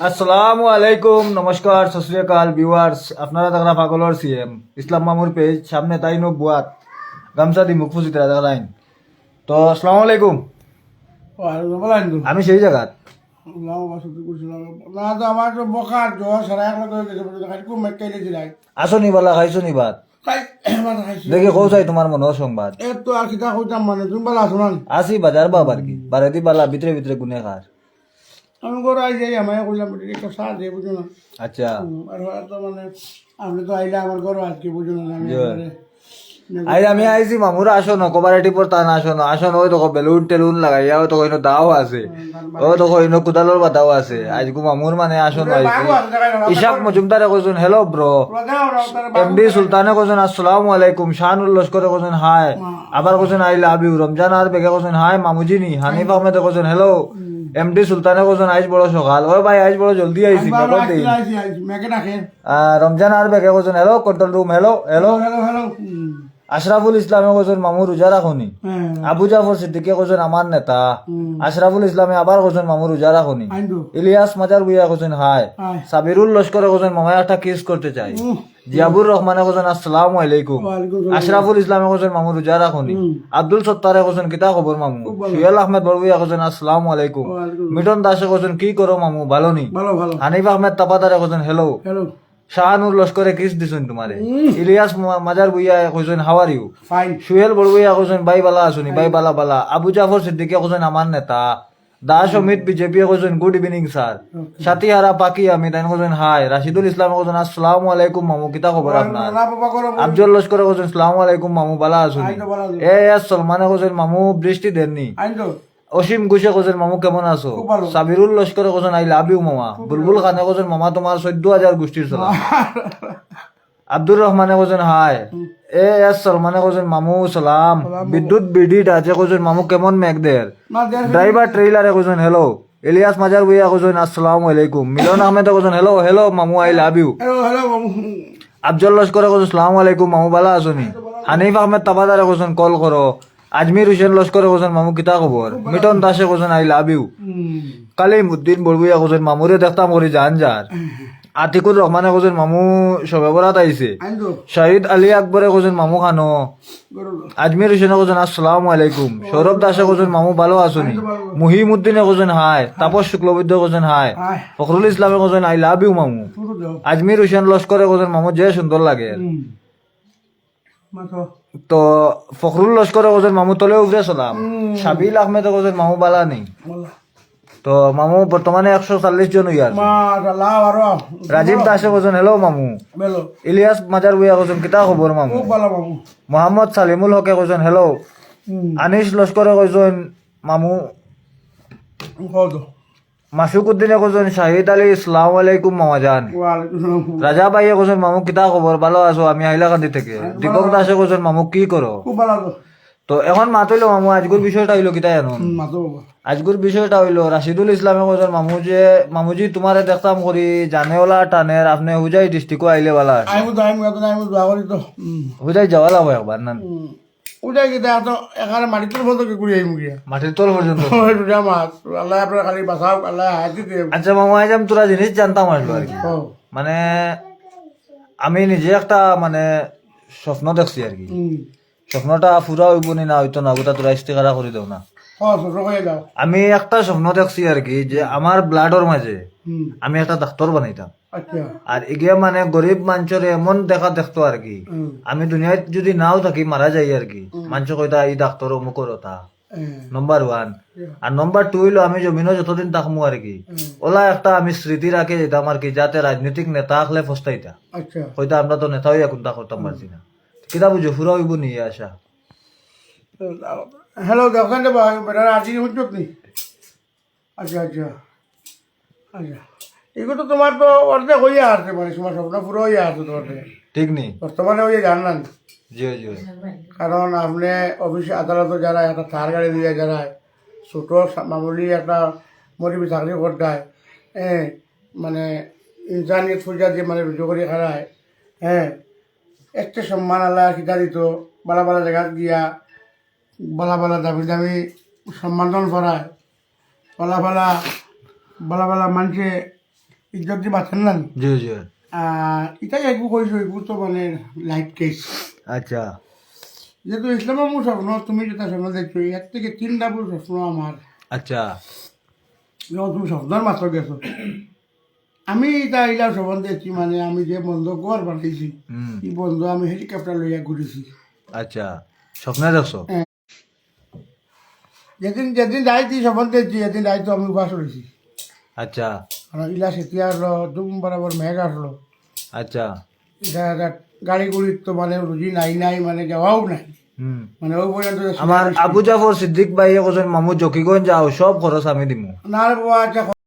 আসসালামু আলাইকুম, নমস্কার, সত শ্রী আকাল ভিউয়ার্স। আপনারা দেখরা পাগলর সিএম ইসলাম মামুর পেজ সামনে তাই নো বুয়াত গামছা দি মুখ ফুসিতে দেখলাইন। তো আসসালামু আলাইকুম, আমি সেই জায়গাত আমার তো বকার জ্বর সারা এক লাখ খুব মেকাইলে দিলাই আসনি বালা খাইছো নি ভাত দেখি কৌ চাই তোমার মনোর সংবাদ এর তো আর কিতা কইতাম মানে তুমি বলা আসো না আসি বাজার বাবার কি বারেদি বালা ভিতরে ভিতরে গুনে খার। আমি করে আই যাই আমায় কইলাম একটা সার দিয়ে বুঝো না আচ্ছা, আর হয়তো তো মানে আপনি তো আইলে আমার ঘর আজকে বুঝো না আমি আমি আইছি মামুরা আসন কোপারেটিভ পর তা না আসন ওই তো বেলুন টেলুন লাগাইয়া ওই তো কইনো দাও আছে, ও তো কইনো কুদালোর বাদাও আছে। আজকু মামুর মানে আসন আইছি। ইশাক মজুমদারে কইছেন হ্যালো ব্রো, এমডি সুলতানে কইছেন আসসালামু আলাইকুম, শাহানুর লস্করে কইছেন হাই, আবার কইছেন আই লাভ ইউ, রমজান আর বেগে কইছেন হাই মামুজিনি, হানিফ আহমেদে কইছেন হ্যালো, এমডি সুলতানে কইছেন আইজ বড় সকাল, ও ভাই আইজ বড় জলদি আইছি রমজান আর বেগে কইছেন hello control room, hello hello. Hello hello Ashraful ইসলামে কইছেন মামু রোজা রাখুনি, আবু জাফর সিদ্দিকে কইছেন আমার নেতা, আশরাফুল ইসলামে আবার কইছেন মামু রোজা রাখুনি, ইলিয়াস মাজার বুইয়া কইছেন হাই, সাবিরুল লস্করে কইছেন মামা একটা কিস করতে চাই, জিয়াবুর রহমানে কইছেন আসসালামু আলাইকুম, আশরাফুল ইসলামে কইছেন মামু রোজা রাখুনি, আব্দুল সত্তারে কইছেন কিতা খবর মামু, সুহেল আহমেদ বড়বুইয়া কইছেন আসসালামু আলাইকুম, মিটন দাসে কইছেন কি করো মামু ভালো নি, হানিফ আহমেদ তাপাদারে কইছেন হ্যালো, হ্যালো শাহানুর লস্করে কিস দিছেন তোমারে, ইলিয়াস মাজার বুইয়া কইছেন how are you, fine Suhel বড়বুইয়া কইছেন বাই বালা আসুনি, বাই বালা বালা, আবু জাফর সিদ্দিকে কইছেন আমার নেতা, দাস অমিত বিজেপি কইছেন গুড ইভিনিং স্যার, সাথিহারা পাকি আমি তাই কইছেন হাই, রাশিদুল ইসলাম কইছেন আসসালামু আলাইকুম মামু কিতা খবর আপনার, আফজল লস্করে কইছেন আসসালামু আলাইকুম মামু বালা আসুনি, এস সলমানে কইছেন মামু বৃষ্টি দেননি, অসীম ঘোষে কইছেন মামু কেমন আছো, সাবিরুল লস্করে কইছেন আই লাভ ইউ মামা, বুলবুল খানে কইছেন মামা তোমার 14,000 গোষ্ঠীর সালাম, আব্দুর রহমানে কইছেন হাই, এস সলমানে কইছেন মামু সালাম, বিদ্যুৎ বিডি আছে কইছেন মামু কেমন মেঘদের, ড্রাইভার ট্রেইলারে কইছেন হ্যালো, ইলিয়াস মাজার বুইয়া কইছেন আসসালামু আলাইকুম, মিলন আহমেদে কইছেন হ্যালো হ্যালো মামু আই লাভ ইউ, আফজল লস্করে কইছেন আসসালামু আলাইকুম মামু বালা আছনি, হানিফ আহমেদ তাবাদারে কইছেন কল করো, আজমির হুসেন লস্করে কইছেন মামু কিতা খবর, মিটন দাসে কইছেন আই লাভ ইউ, কালিমউদ্দিন বড়বুইয়া কইছেন মামুরে দেখতাম করি জান যার, আতিকুর রহমানে কইছেন মামু সবে বরাত আইছে, শহীদ আলী আকবরে কইছেন মামু খানো, আজমির হুসেনে কইছেন আসসালামু আলাইকুম, সৌরভ দাসে কইছেন মামু ভালো আছনি, মুহিমউদ্দিনে কইছেন হাই, তাপস শুক্লবৈদ্য কইছেন হাই, ফখরুল ইসলামে কইছেন আই লাভ ইউ মামু, আজমির হুসেন লস্করে কইছেন মামু যে সুন্দর লাগে। তো ফখরুল লস্করে কইছেন মামু তলে উগরে সালাম, সাবিল আহমেদে কইছেন মামু বালা নেই। তো মামু বর্তমানে 140 জন হইয়ার, রাজীব দাসে কইছেন হ্যালো মামু, ইলিয়াস মাজার বুইয়া কইছেন কিতা খবর মামু, মোহাম্মদ সালিমুল হকে কইছেন হ্যালো, আনিস লস্করে কইছেন মামু, মাসুক উদ্দিনে কইছেন শাহিদ আলী আসসালামু আলাইকুম মামা জান, রাজা ভাইয়ে কইছেন মামু কিতা খবর ভালো আছো আমি হাইলাকান্দি থেকে, দীপক দাসে কইছেন মামু কি করো। তো এখন মাতইলো মামু আজকের বিষয়টা হইলো কিতা জানো, আজকের বিষয়টা হইলো রাশিদুল ইসলামে কইছেন মামুজি তোমারে দেখতাম করি জানেওলা টানের আপনি হুজাই ডিস্ট্রিক্ট আইলে বালা হুজাই যাওয়া লাগবো একবার না, উঠাই গিয়ে তো এখানে মাটির তল পর্যন্ত ঘুরে আইম গিয়া মাটির তল পর্যন্ত মাছ আল্লাহ আপনার খালি বাঁচাও আল্লাহ হাতি দিয়ে। আচ্ছা মামু আজ আমি তোরা জিনিস জানতাম আসলো আর কি, মানে আমি নিজে একটা মানে স্বপ্ন দেখছি আর কি, স্বপ্নটা পুরা হইব নি না হইতো না ওটা তোরা ইস্তেকারা করে দাও না। আমি একটা স্বপ্ন দেখছি আর কি যে আমার ব্লাডর মাঝে আমি একটা ডাক্তার বানাইতাম, আর এগিয়ে মানে গরিব মানুষের এমন দেখা দেখতো আর কি, আমি দুনিয়ায় যদি নাও থাকি মারা যাই আর কি, মানুষ কইতা এই ডাক্তার অমুকর ওটা নম্বর 1, আর নম্বর 2 হইলো আমি জমিনও যতদিন থাকমু আর কি ওলা একটা আমি স্মৃতি রাখে যেতাম আর কি, যাতে রাজনৈতিক নেতা আসলে ফস্তাইতা হয়তো আমরা তো নেতা হইয়া কোনটা করতাম পারছি না, কিতা বুঝো ফুরা হইব নিয়ে আসা। হ্যালো দোকান আজি হুজুক নি আচ্ছা আচ্ছা আচ্ছা এগুলো তো তোমার তো অর্ধেক হইয়া আসছে মানে তোমার স্বপ্ন পুরো হইয়া আসছে তোমার ঠিক নেই বর্তমানে হইয়া জানলাম, জি জি, কারণ আপনি অফিসে আদালতে যারা একটা থার গাড়ি দিয়ে যারা ছোটো মামুলি একটা মরিবি চাকরি করতায়, মানে ইনসানিয়ত ফুজা দিয়ে মানে রুজু করে খারায়, একটা সম্মান আল্লাহ কিতা দিত, বালা বালা জায়গা গিয়া বালা বালা দামি দামি সম্মানজন করায়, বালা বালা বালা বালা মানুষে ইজ্জত দি বাঁচেন না জি জি এটাই একটু কইছো এগুলো তো মানে লাইফ কেস আচ্ছা যেহেতু ইসলামের মূল স্বপ্ন তুমি যেটা স্বপ্ন দেখছো এর থেকে 3 ডাবল স্বপ্ন আমার আচ্ছা যখন তুমি স্বপ্নের মাত্র গেছো আমি এটা ইলার স্বপ্ন দেখছি মানে আমি যে বন্ধু ঘর বানাইছি হুম এই বন্ধু আমি হেলিকপ্টার লইয়া ঘুরেছি আচ্ছা স্বপ্নে দেখছো যেদিন যেদিন যাইছি স্বপ্ন দেখছি এদিন যাইতো আমি উপাস রয়েছি আচ্ছা কারণ ইলা সেতিয়া আসলো দুম বরাবর মেঘ আসলো আচ্ছা এটা গাড়ি গুড়ির তো মানে রুজি নাই নাই মানে যাওয়াও নাই হুম মানে ওই পর্যন্ত আমার আবু জাফর সিদ্দিক ভাই একজন মামু জকিগঞ্জ যাও সব খরচ আমি দিমু না রে বাবা আচ্ছা